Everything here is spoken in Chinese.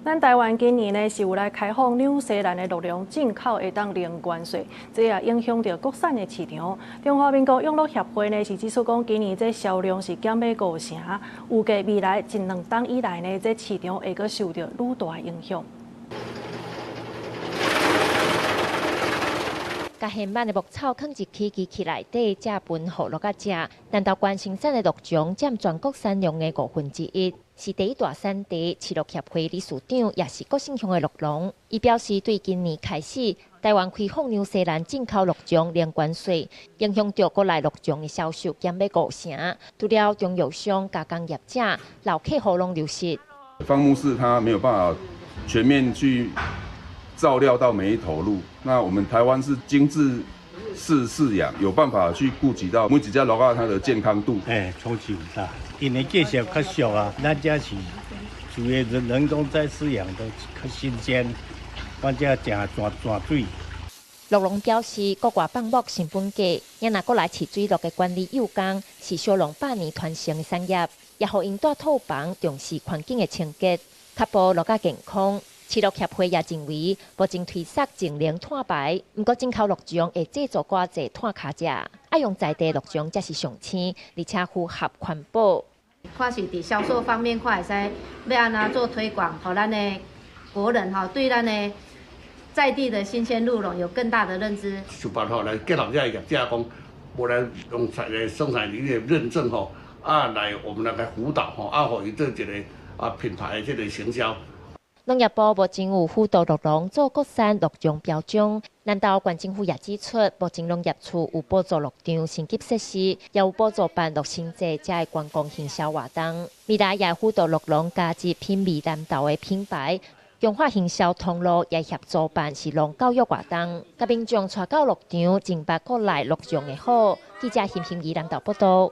咱台湾今年呢是有来开放纽西兰的鹿茸进口会当零关税，这也影响到国产的市场。中华民国养鹿协会呢是指出讲，今年这销量是减买5成，预计未来1、2档以内呢，这市场会阁受到愈大影响。 甲现版的牧草放入起机内底，才分互鹿仔食。南投县生产的鹿种占全国产量的1/5，是第一大产地。饲鹿协会理事长也是国姓乡的鹿农，伊表示，对今年开始，台湾开放纽西兰进口鹿种零关税，影响到国内鹿种的销售减买5成。除了中药商、加工业者、老客户拢流失。放牧市它没有办法全面去 照料到每一头鹿，那我们台湾是精致式饲养，有办法去顾及到每一只鹿仔它的健康度。冲击很大，因为介绍较俗啊，咱家是属于人工在饲养的较新鲜，我这正水。鹿农表示，国外放牧成本价，也若过来饲水鹿的管理有功，是小龙百年传承的产业，也互因带套房重视环境的清洁，确保鹿仔健康。 饲鹿协会也认为，目前推测净零碳排，不过进口鹿种会制作偌济碳卡价，爱用在地鹿种才是上青，而且符合环保。看是伫销售方面，看会使要安怎做推广，互咱的国人对咱的在地的新鲜鹿茸有更大的认知。想办法来结合这业者讲，无来用生产领域的认证来我们来辅导互伊做一个品牌的这个行销。 农业部目前有辅导鹿农做国产鹿种标章，南投县政府也指出，目前农业处有补助鹿场升级设施，也有补助办鹿星节这的观光行销活动。未来也辅导鹿农加入品味南投的品牌，强化行销通路，也协助办是农教育活动，甲民众带到鹿场，争拔国内鹿种的好。记者辛怡南投报道。